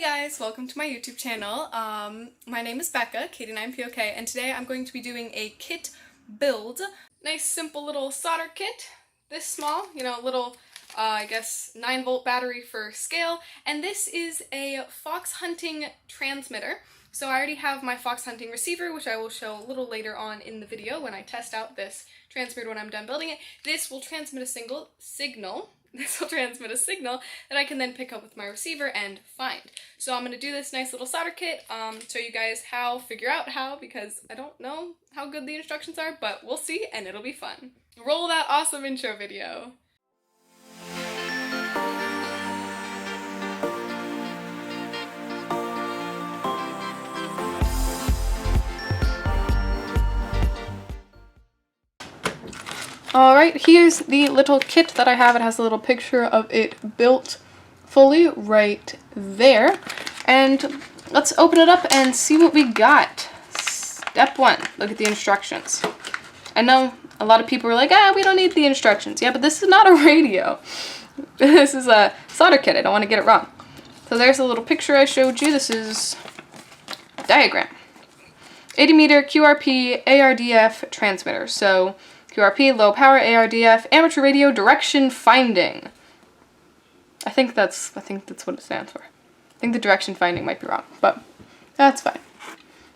guys, welcome to my YouTube channel. My name is Becca, Katie9POK, and today I'm going to be doing a kit build. Nice simple little solder kit, this small, little, I guess 9-volt battery for scale, and this is a fox hunting transmitter. So I already have my fox hunting receiver, which I will show a little later on in the video when I test out this transmitter when I'm done building it. This will transmit a signal that I can then pick up with my receiver and find. So I'm going to do this nice little solder kit, show you guys figure out how, because I don't know how good the instructions are, but we'll see and it'll be fun. Roll that awesome intro video. Alright, here's the little kit that I have. It has a little picture of it built fully right there. And let's open it up and see what we got. Step 1, look at the instructions. I know a lot of people are like, we don't need the instructions. Yeah, but this is not a radio. This is a solder kit. I don't want to get it wrong. So there's a little picture I showed you. This is a diagram. 80 meter QRP ARDF transmitter. So QRP, low power, ARDF, amateur radio, direction finding. I think that's what it stands for. I think the direction finding might be wrong, but that's fine.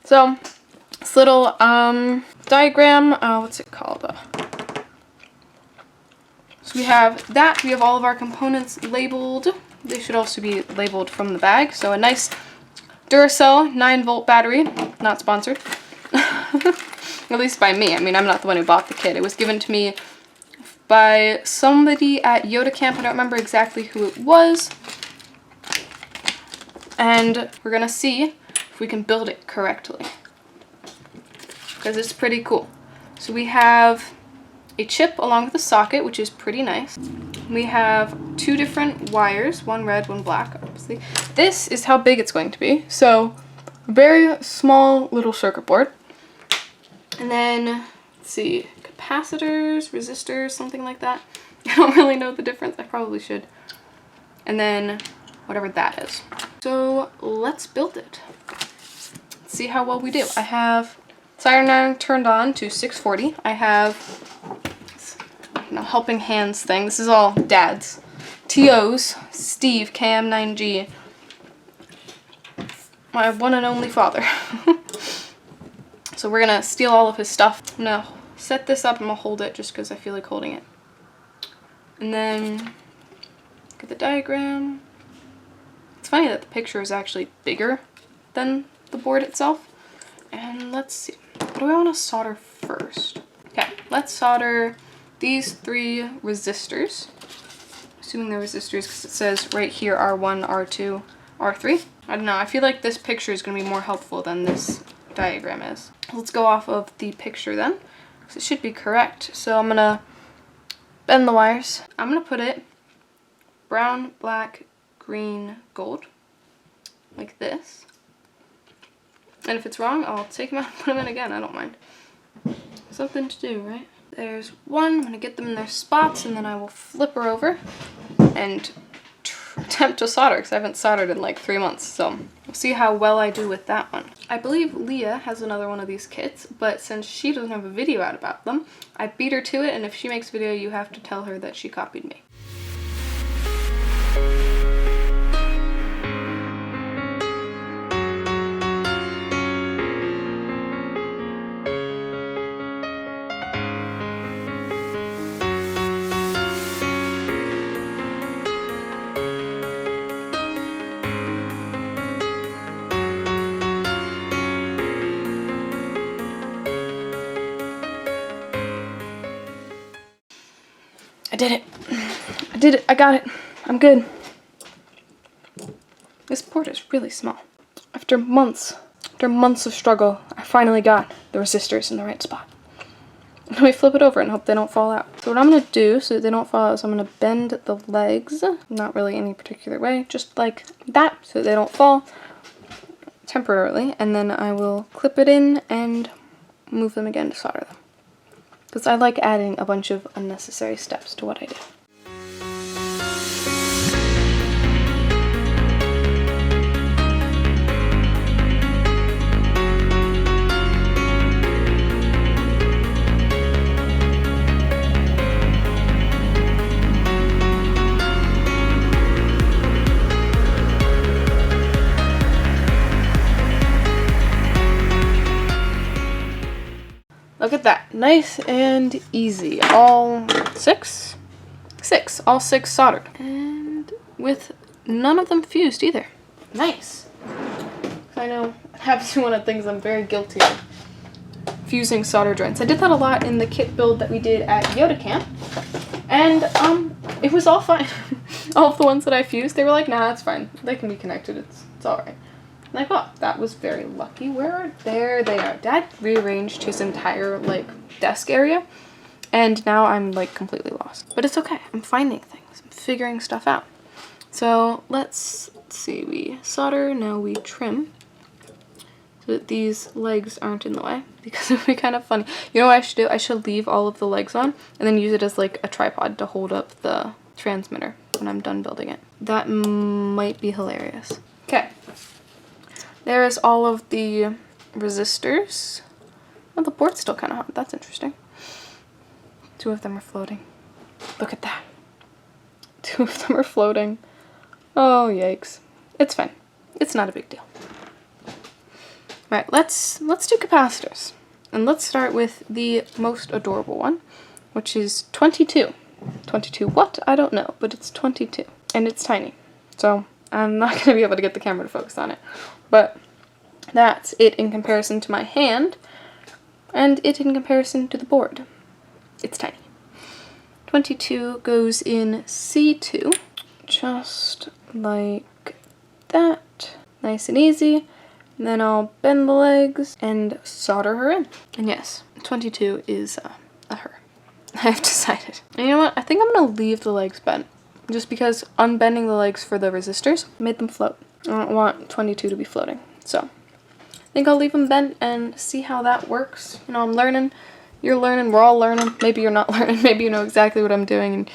So this little diagram, what's it called? So we have that. We have all of our components labeled. They should also be labeled from the bag. So a nice Duracell 9-volt battery, not sponsored. At least by me. I mean, I'm not the one who bought the kit. It was given to me by somebody at Yoda Camp. I don't remember exactly who it was. And we're gonna see if we can build it correctly, because it's pretty cool. So we have a chip along with a socket, which is pretty nice. We have 2 different wires, one red, one black, obviously. This is how big it's going to be. So a very small little circuit board. And then, let's see, capacitors, resistors, something like that. I don't really know the difference. I probably should. And then, whatever that is. So, let's build it. Let's see how well we do. I have siren iron turned on to 640. I have, helping hands thing. This is all Dad's. TO's, Steve, KM9G. My one and only father. So we're gonna steal all of his stuff. I'm gonna set this up and I'm gonna hold it just because I feel like holding it. And then look at the diagram. It's funny that the picture is actually bigger than the board itself. And let's see, what do I want to solder first? Okay, let's solder these 3 resistors. Assuming they're resistors because it says right here R1, R2, R3. I don't know, I feel like this picture is gonna be more helpful than this diagram is. Let's go off of the picture then, because it should be correct. So I'm gonna bend the wires. I'm gonna put it brown, black, green, gold, like this. And if it's wrong, I'll take them out and put them in again. I don't mind. Something to do, right? There's one. I'm gonna get them in their spots, and then I will flip her over and attempt to solder, because I haven't soldered in like 3 months, so we'll see how well I do with that one. I believe Leah has another one of these kits, but since she doesn't have a video out about them, I beat her to it, and if she makes a video, you have to tell her that she copied me. I did it. I did it. I got it. I'm good. This board is really small. After months of struggle, I finally got the resistors in the right spot. Let me flip it over and hope they don't fall out. So what I'm going to do so that they don't fall out is I'm going to bend the legs, not really any particular way, just like that, so that they don't fall temporarily, and then I will clip it in and move them again to solder them. Because I like adding a bunch of unnecessary steps to what I do. Look at that. Nice and easy. All six? Six. All six soldered. And with none of them fused either. Nice. I know absolutely one of the things I'm very guilty of. Fusing solder joints. I did that a lot in the kit build that we did at Yoda Camp. And it was all fine. All of the ones that I fused, they were like, nah, it's fine. They can be connected. It's alright. I'm like, oh, that was very lucky. Where are there they are. Dad rearranged his entire like desk area, and now I'm like completely lost. But it's okay. I'm finding things. I'm figuring stuff out. So let's see. We solder, now we trim, so that these legs aren't in the way, because it would be kind of funny. You know what I should do? I should leave all of the legs on and then use it as like a tripod to hold up the transmitter when I'm done building it. That might be hilarious. Okay. There is all of the resistors. Oh, the board's still kind of hot. That's interesting. 2 of them are floating. Look at that. 2 of them are floating. Oh, yikes. It's fine. It's not a big deal. Right, let's do capacitors. And let's start with the most adorable one, which is 22. 22 what? I don't know, but it's 22. And it's tiny. So I'm not going to be able to get the camera to focus on it. But that's it in comparison to my hand, and it in comparison to the board. It's tiny. 22 goes in C2, just like that. Nice and easy. And then I'll bend the legs and solder her in. And yes, 22 is a her. I've decided. And you know what? I think I'm going to leave the legs bent, just because unbending the legs for the resistors made them float. I don't want 22 to be floating. So I think I'll leave them bent and see how that works. You know, I'm learning. You're learning. We're all learning. Maybe you're not learning. Maybe you know exactly what I'm doing and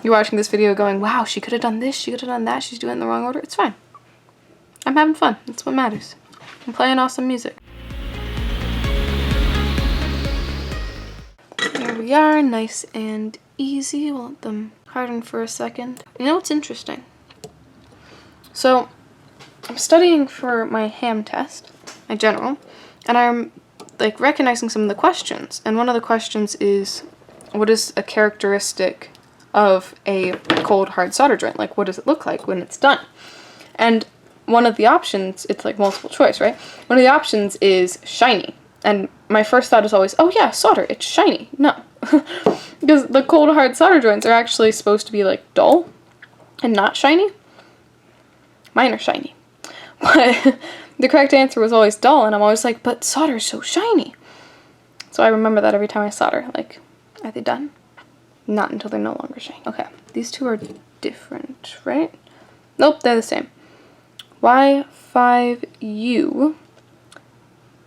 you're watching this video going, wow, she could have done this. She could have done that. She's doing it in the wrong order. It's fine. I'm having fun. That's what matters. I'm playing awesome music. There we are. Nice and easy. We'll let them harden for a second. You know what's interesting? So I'm studying for my ham test, my general, and I'm like recognizing some of the questions. And one of the questions is, what is a characteristic of a cold hard solder joint? Like, what does it look like when it's done? And one of the options, it's like multiple choice, right? One of the options is shiny. And my first thought is always, oh yeah, solder, it's shiny. No. Because the cold hard solder joints are actually supposed to be like dull and not shiny. Mine are shiny. But the correct answer was always dull, and I'm always like, but solder is so shiny. So I remember that every time I solder. Like, are they done? Not until they're no longer shiny. Okay, these two are different, right? Nope, they're the same. Y5U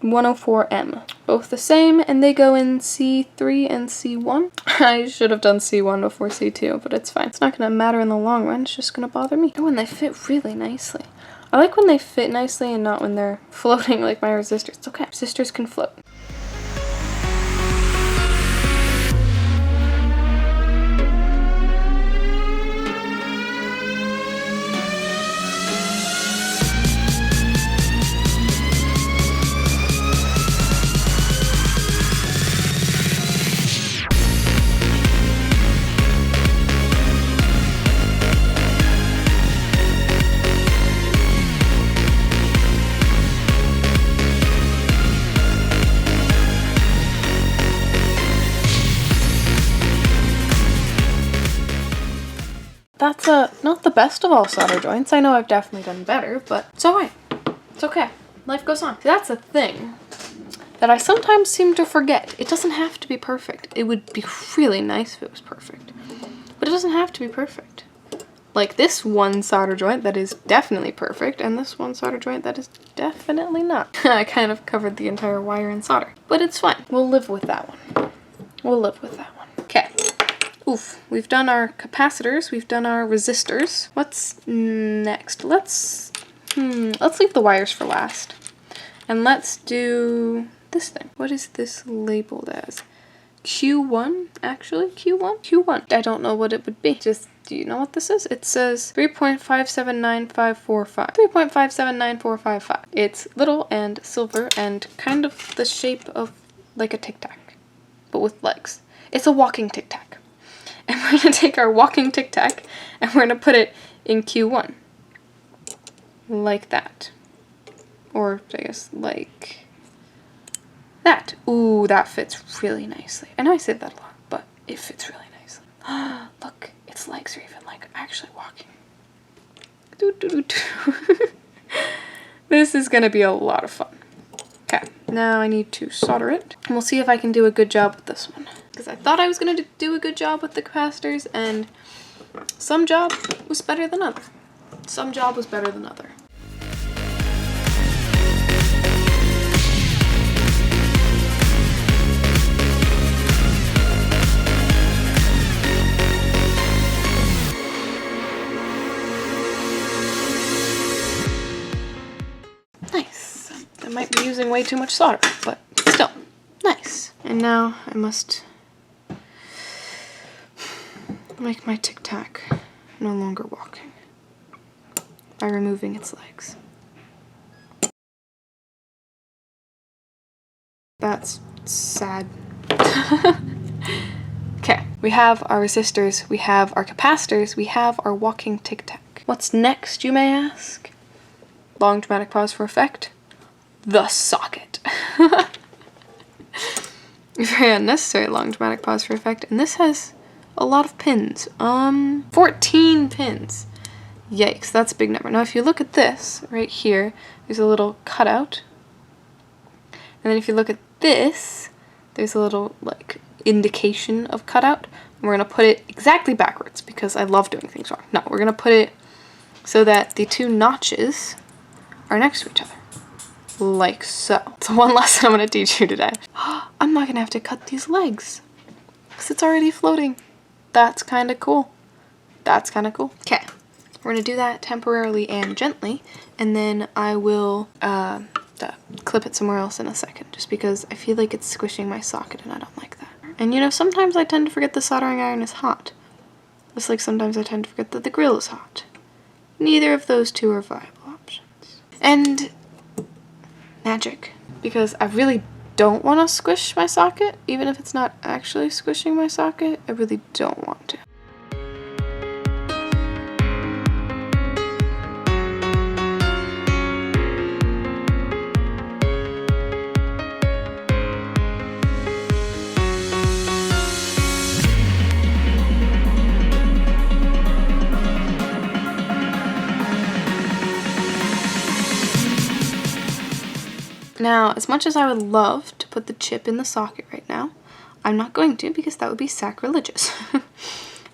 104M. Both the same, and they go in C3 and C1. I should have done C1 before C2, but it's fine. It's not going to matter in the long run. It's just going to bother me. Oh, and they fit really nicely. I like when they fit nicely and not when they're floating like my resistors. It's okay. Resistors can float. That's not the best of all solder joints. I know I've definitely done better, but it's alright. It's okay. Life goes on. See, that's a thing that I sometimes seem to forget. It doesn't have to be perfect. It would be really nice if it was perfect, but it doesn't have to be perfect. Like this one solder joint that is definitely perfect, and this one solder joint that is definitely not. I kind of covered the entire wire in solder, but it's fine. We'll live with that one. We'll live with that one. Okay. Oof, we've done our capacitors, we've done our resistors. What's next? Let's leave the wires for last. And let's do this thing. What is this labeled as? Q1, actually? Q1? Q1. I don't know what it would be. Just, do you know what this is? It says 3.579545. 3.579455. It's little and silver and kind of the shape of like a Tic Tac. but with legs. It's a walking Tic Tac. And we're going to take our walking Tic Tac and we're going to put it in Q1. Like that. Or, I guess, like that. Ooh, that fits really nicely. I know I said that a lot, but it fits really nicely. Look, its legs are even, like, actually walking. This is going to be a lot of fun. Okay, now I need to solder it. And we'll see if I can do a good job with this one. Because I thought I was going to do a good job with the capacitors, and some job was better than other. Some job was better than other. Nice. I might be using way too much solder, but still, nice. And now I must make my Tic Tac no longer walking by removing its legs. That's sad. Okay, we have our resistors, we have our capacitors, we have our walking Tic Tac. What's next, you may ask? Long dramatic pause for effect. The socket. Very unnecessary long dramatic pause for effect, and this has a lot of pins. 14 pins. Yikes, that's a big number. Now if you look at this right here, there's a little cutout. And then if you look at this, there's a little like indication of cutout. And we're gonna put it exactly backwards because I love doing things wrong. No, we're gonna put it so that the two notches are next to each other. Like so. It's one lesson I'm gonna teach you today. I'm not gonna have to cut these legs because it's already floating. That's kind of cool. That's kind of cool. Okay, we're gonna do that temporarily and gently, and then I will clip it somewhere else in a second, just because I feel like it's squishing my socket and I don't like that. And you know, sometimes I tend to forget the soldering iron is hot. Just like sometimes I tend to forget that the grill is hot. Neither of those two are viable options. And magic, because I really don't want to squish my socket, even if it's not actually squishing my socket. I really don't want to. Now, as much as I would love to put the chip in the socket right now, I'm not going to because that would be sacrilegious.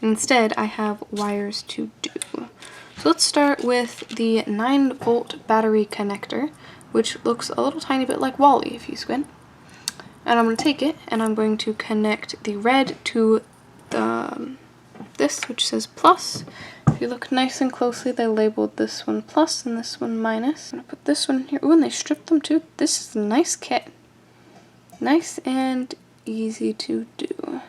Instead, I have wires to do. So let's start with the 9-volt battery connector, which looks a little tiny bit like Wall-E if you squint. And I'm going to take it and I'm going to connect the red to this, which says plus. If you look nice and closely, they labeled this one plus and this one minus. I'm gonna put this one here. Ooh, and they stripped them too. This is a nice kit. Nice and easy to do.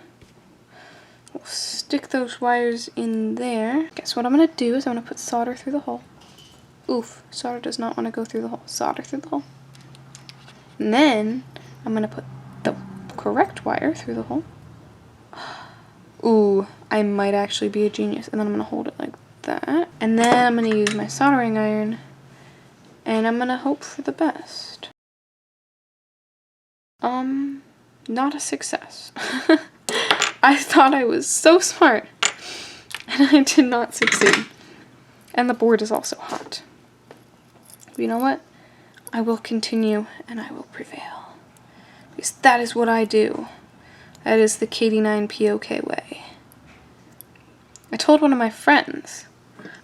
We'll stick those wires in there. Guess what I'm gonna do is I'm gonna put solder through the hole. Oof, solder does not want to go through the hole. Solder through the hole. And then I'm gonna put the correct wire through the hole. Ooh, I might actually be a genius. And then I'm going to hold it like that. And then I'm going to use my soldering iron. And I'm going to hope for the best. Not a success. I thought I was so smart. And I did not succeed. And the board is also hot. But you know what? I will continue and I will prevail. Because that is what I do. That is the KD9POK way. I told one of my friends,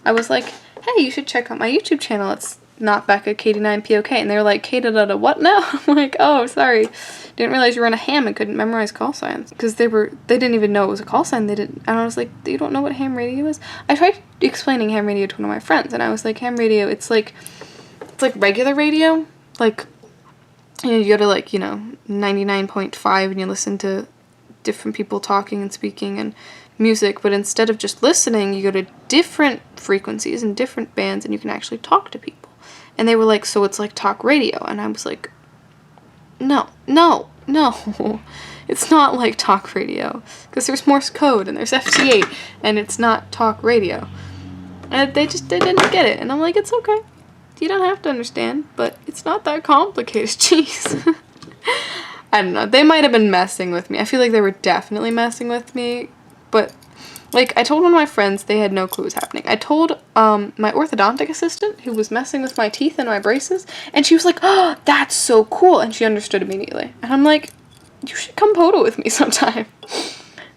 I was like, hey, you should check out my YouTube channel. It's not back at KD9POK. And they were like, K-da-da-da what now? I'm like, oh, sorry. Didn't realize you were on a ham and couldn't memorize call signs. Because they didn't even know it was a call sign. They didn't. And I was like, you don't know what ham radio is? I tried explaining ham radio to one of my friends. And I was like, ham radio, it's like regular radio. Like, you know, you go to like, you know, 99.5 and you listen to different people talking and speaking and music, but instead of just listening, you go to different frequencies and different bands and you can actually talk to people. And they were like, so it's like talk radio. And I was like, no, No, it's not like talk radio, because there's Morse code and there's FT8, and it's not talk radio. And they didn't get it, and I'm like, it's okay. You don't have to understand, but it's not that complicated. Jeez. I don't know. They might have been messing with me. I feel like they were definitely messing with me, but like I told one of my friends, they had no clue what was happening. I told my orthodontic assistant who was messing with my teeth and my braces, and she was like, "Oh, that's so cool," and she understood immediately. And I'm like, you should come photo with me sometime.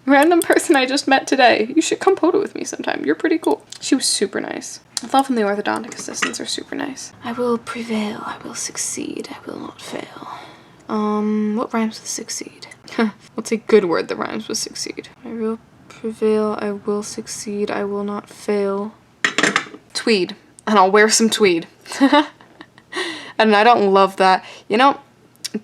Random person I just met today. You should come photo with me sometime. You're pretty cool. She was super nice. I love when the orthodontic assistants are super nice. I will prevail. I will succeed. I will not fail. What rhymes with succeed? What's a good word that rhymes with succeed? I will prevail. I will succeed. I will not fail. Tweed. And I'll wear some tweed. And I don't love that. You know,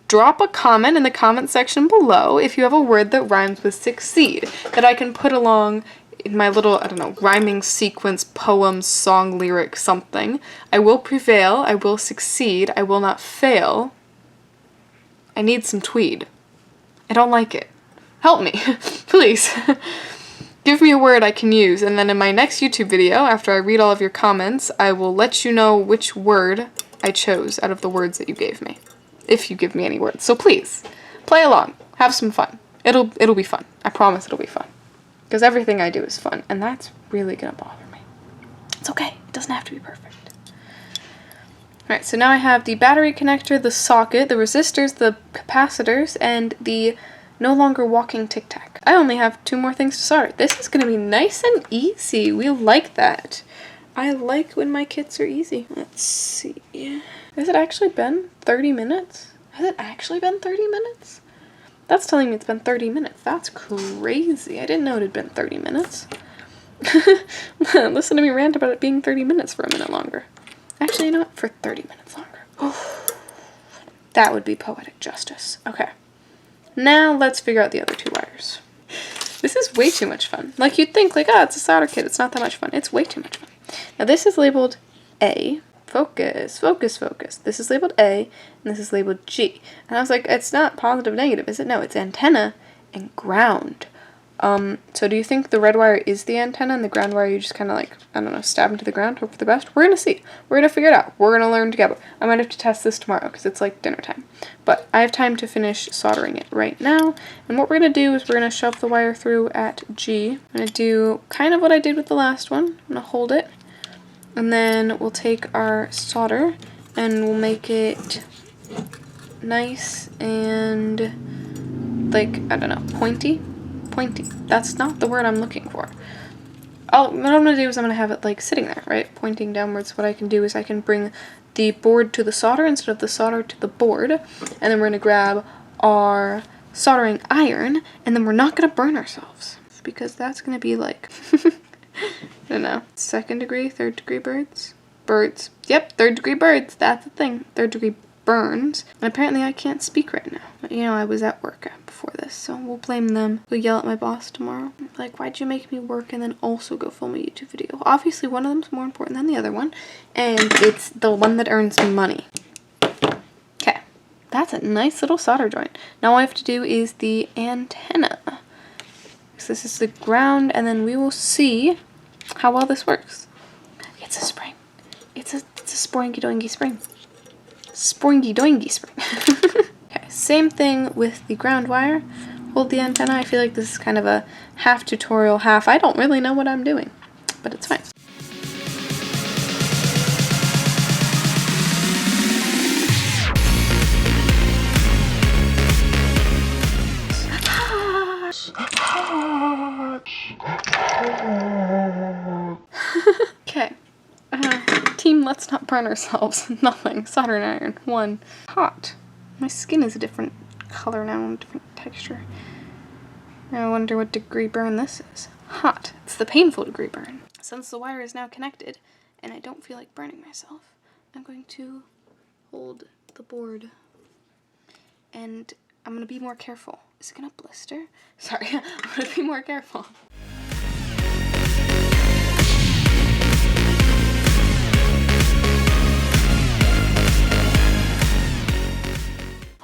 drop a comment in the comment section below if you have a word that rhymes with succeed that I can put along in my little, I don't know, rhyming sequence, poem, song, lyric, something. I will prevail. I will succeed. I will not fail. I need some tweed. I don't like it. Help me, please. Give me a word I can use, and then in my next YouTube video, after I read all of your comments, I will let you know which word I chose out of the words that you gave me. If you give me any words. So please, play along. Have some fun. It'll be fun. I promise it'll be fun. Because everything I do is fun, and that's really gonna bother me. It's okay. It doesn't have to be perfect. Alright, so now I have the battery connector, the socket, the resistors, the capacitors, and the no longer walking tic-tac. I only have 2 more things to solder. This is going to be nice and easy. We like that. I like when my kits are easy. Let's see. Has it actually been 30 minutes? Has it actually been 30 minutes? That's telling me it's been 30 minutes. That's crazy. I didn't know it had been 30 minutes. Listen to me rant about it being 30 minutes for a minute longer. Actually, you know what? For 30 minutes longer. Oh, that would be poetic justice. Okay. Now let's figure out the other 2 wires. This is way too much fun. Like you'd think, like, oh, it's a solder kit. It's not that much fun. It's way too much fun. Now this is labeled A. Focus, focus, focus. This is labeled A, and this is labeled G. And I was like, it's not positive, negative, is it? No, it's antenna and ground. So do you think the red wire is the antenna and the ground wire you just kind of like, I don't know, stab into the ground, hope for the best? We're going to see. We're going to figure it out. We're going to learn together. I might have to test this tomorrow because it's like dinner time. But I have time to finish soldering it right now. And what we're going to do is we're going to shove the wire through at G. I'm going to do kind of what I did with the last one. I'm going to hold it. And then we'll take our solder and we'll make it nice and like, I don't know, pointy. Pointy. That's not the word I'm looking for. What I'm going to do is I'm going to have it like sitting there, right? Pointing downwards. What I can do is I can bring the board to the solder instead of the solder to the board. And then we're going to grab our soldering iron and then we're not going to burn ourselves. Because that's going to be like, I don't know, 2nd degree, 3rd degree birds? Birds. Yep, 3rd degree birds. That's the thing. 3rd degree burns. And apparently I can't speak right now. But you know, I was at work before this, so we'll blame them. We'll yell at my boss tomorrow. Like, why'd you make me work and then also go film a YouTube video? Obviously one of them's more important than the other one, and it's the one that earns me money. Okay, that's a nice little solder joint. Now all I have to do is the antenna. So this is the ground, and then we will see how well this works. It's a spring. It's a spoingy doingy spring. Spoingy doingy spring. Okay, same thing with the ground wire. Hold the antenna. I feel like this is kind of a half tutorial, half I don't really know what I'm doing, but it's fine. Okay. Team, let's not burn ourselves. Nothing. Soldering iron. 1. Hot. My skin is a different color now, a different texture. I wonder what degree burn this is. Hot. It's the painful degree burn. Since the wire is now connected, and I don't feel like burning myself, I'm going to hold the board, and I'm going to be more careful. Is it going to blister? Sorry, I'm going to be more careful.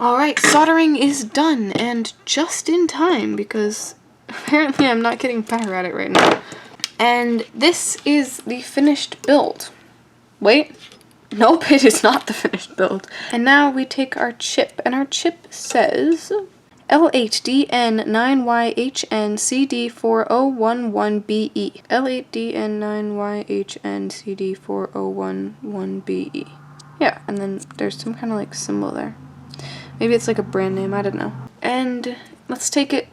Alright, soldering is done, and just in time, because apparently I'm not getting better at it right now. And this is the finished build. Wait. Nope, it is not the finished build. And now we take our chip, and our chip says L8DN9YHNCD4011BE. L8DN9YHNCD4011BE. Yeah, and then there's some kind of like symbol there. Maybe it's like a brand name, I don't know. And let's take it,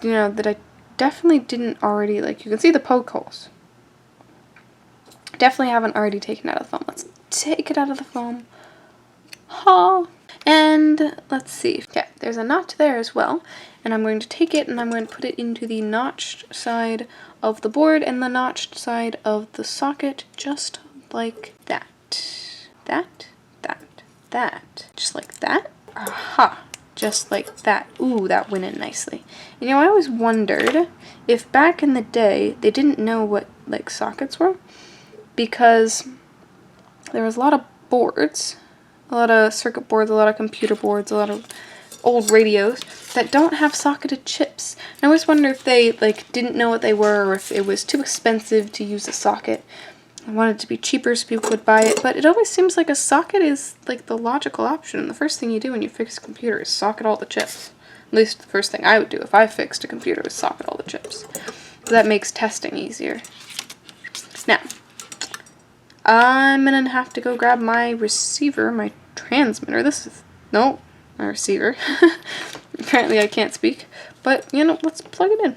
you know, that I definitely didn't already, like, you can see the poke holes. Definitely haven't already taken it out of the foam. Let's take it out of the foam. Ha! And let's see. Yeah, there's a notch there as well. And I'm going to take it and I'm going to put it into the notched side of the board and the notched side of the socket, just like that. That. Just like that. Aha! Just like that. Ooh, that went in nicely. You know, I always wondered if back in the day they didn't know what, like, sockets were, because there was a lot of boards, a lot of circuit boards, a lot of computer boards, a lot of old radios that don't have socketed chips. And I always wonder if they, like, didn't know what they were, or if it was too expensive to use a socket. I wanted it to be cheaper so people would buy it, but it always seems like a socket is, like, the logical option. The first thing you do when you fix a computer is socket all the chips. At least the first thing I would do if I fixed a computer is socket all the chips. So that makes testing easier. Now, I'm gonna have to go grab my receiver, my transmitter. No, my receiver. Apparently I can't speak, but, you know, let's plug it in.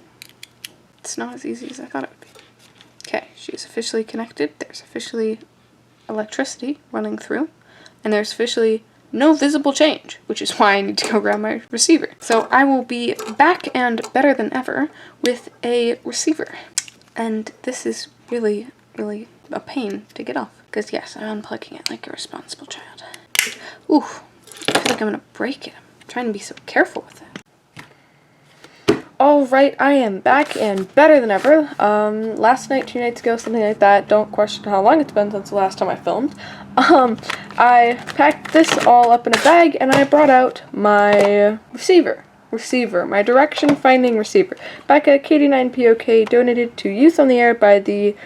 It's not as easy as I thought it would be. Okay, she's officially connected. There's officially electricity running through, and there's officially no visible change, which is why I need to go grab my receiver. So I will be back and better than ever with a receiver. And this is really, really a pain to get off, because yes, I'm unplugging it like a responsible child. Ooh, I feel like I'm gonna break it. I'm trying to be so careful with it. Alright, I am back and better than ever. Last night, 2 nights ago, something like that. Don't question how long it's been since the last time I filmed. I packed this all up in a bag and I brought out my receiver, my direction finding receiver. Back at KD9POK, donated to Youth on the Air by the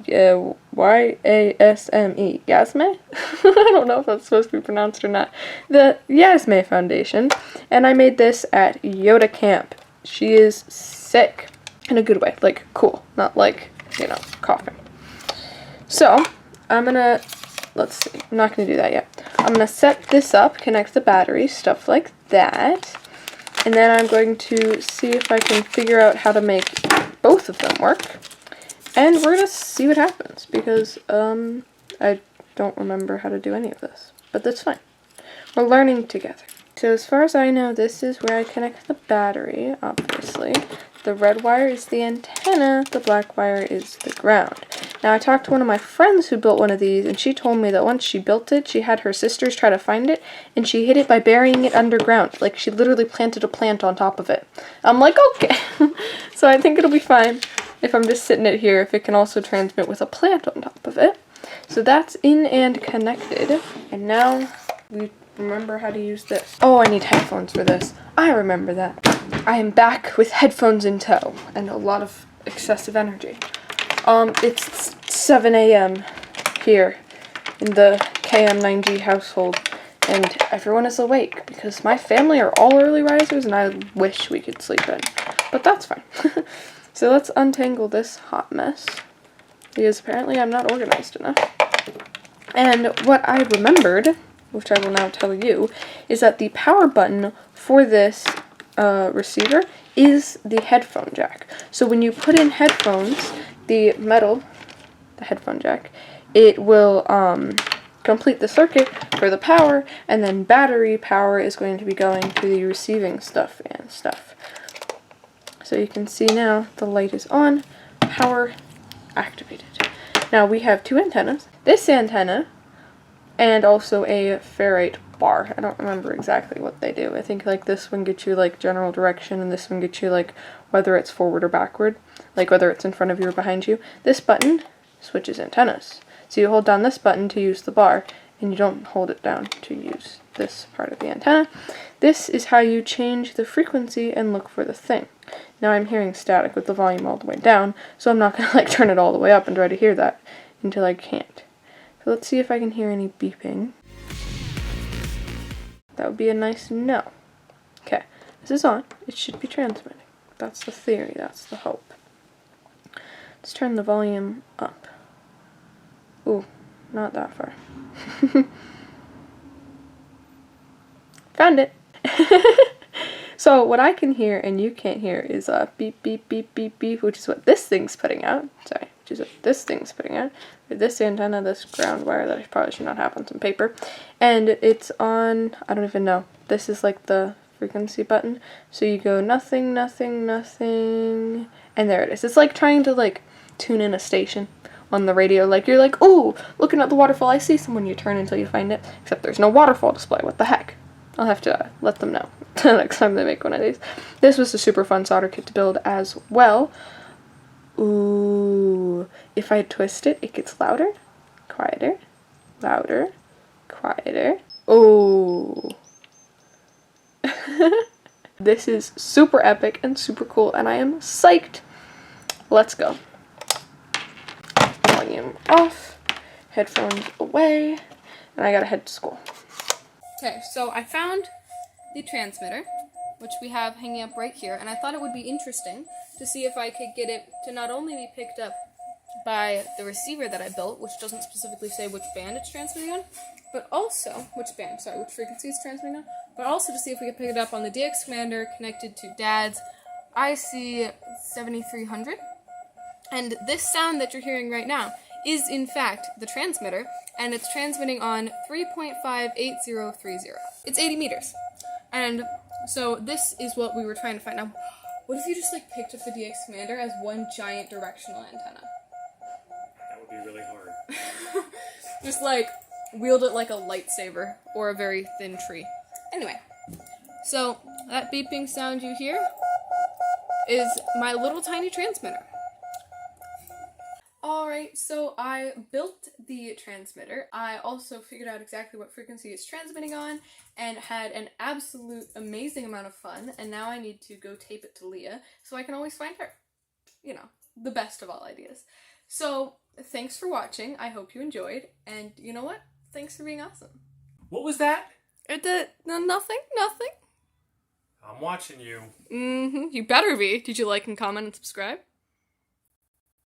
YASME? Yasme? I don't know if that's supposed to be pronounced or not. The Yasme Foundation. And I made this at Yoda Camp. She is sick. In a good way. Like, cool. Not like, you know, coughing. So, I'm gonna, let's see. I'm not gonna do that yet. I'm gonna set this up, connect the battery, stuff like that. And then I'm going to see if I can figure out how to make both of them work. And we're gonna see what happens, because, I don't remember how to do any of this. But that's fine. We're learning together. So as far as I know, this is where I connect the battery, obviously. The red wire is the antenna, the black wire is the ground. Now, I talked to one of my friends who built one of these, and she told me that once she built it, she had her sisters try to find it, and she hid it by burying it underground. Like, she literally planted a plant on top of it. I'm like, okay. So I think it'll be fine if I'm just sitting it here, if it can also transmit with a plant on top of it. So that's in and connected, and now we remember how to use this. Oh, I need headphones for this. I remember that. I am back with headphones in tow and a lot of excessive energy. It's 7 a.m. here in the KM9G household, and everyone is awake because my family are all early risers and I wish we could sleep in. But that's fine. So let's untangle this hot mess, because apparently I'm not organized enough. And what I remembered, which I will now tell you, is that the power button for this receiver is the headphone jack. So when you put in headphones, the headphone jack, it will complete the circuit for the power, and then battery power is going to be going to the receiving stuff and stuff. So you can see now the light is on, power activated. Now we have 2 antennas. This antenna, and also a ferrite bar. I don't remember exactly what they do. I think like this one gets you like general direction, and this one gets you like whether it's forward or backward, like whether it's in front of you or behind you. This button switches antennas. So you hold down this button to use the bar, and you don't hold it down to use this part of the antenna. This is how you change the frequency and look for the thing. Now I'm hearing static with the volume all the way down, so I'm not going to like turn it all the way up and try to hear that until I can't. So let's see if I can hear any beeping. That would be a nice no. Okay, this is on. It should be transmitting. That's the theory, that's the hope. Let's turn the volume up. Ooh, not that far. Found it! So what I can hear and you can't hear is a beep, beep, beep, beep, beep, which is what this thing's putting out. Sorry, which is what this thing's putting out. Or this antenna, this ground wire that I probably should not have on some paper. And it's on, I don't even know. This is like the frequency button. So you go nothing, nothing, nothing, and there it is. It's like trying to like tune in a station on the radio. Like you're like, ooh, looking at the waterfall, I see someone. You turn until you find it. Except there's no waterfall display. What the heck? I'll have to let them know next time they make one of these. This was a super fun solder kit to build as well. Ooh, if I twist it, it gets louder, quieter, louder, quieter. Ooh. This is super epic and super cool, and I am psyched. Let's go. Volume off, headphones away, and I gotta head to school. Okay, so I found the transmitter, which we have hanging up right here, and I thought it would be interesting to see if I could get it to not only be picked up by the receiver that I built, which doesn't specifically say which band it's transmitting on, but also, which frequency it's transmitting on, but also to see if we could pick it up on the DX commander connected to Dad's IC 7300. And this sound that you're hearing right now is in fact the transmitter, and it's transmitting on 3.58030. It's 80 meters. And so this is what we were trying to find. Now, what if you just like picked up the DX commander as one giant directional antenna? That would be really hard. Just like wield it like a lightsaber or a very thin tree. Anyway, so that beeping sound you hear is my little tiny transmitter. Alright, so I built the transmitter. I also figured out exactly what frequency it's transmitting on and had an absolute amazing amount of fun, and now I need to go tape it to Leah so I can always find her. You know, the best of all ideas. So, thanks for watching. I hope you enjoyed, and you know what? Thanks for being awesome. What was that? Nothing. I'm watching you. You better be. Did you like and comment and subscribe?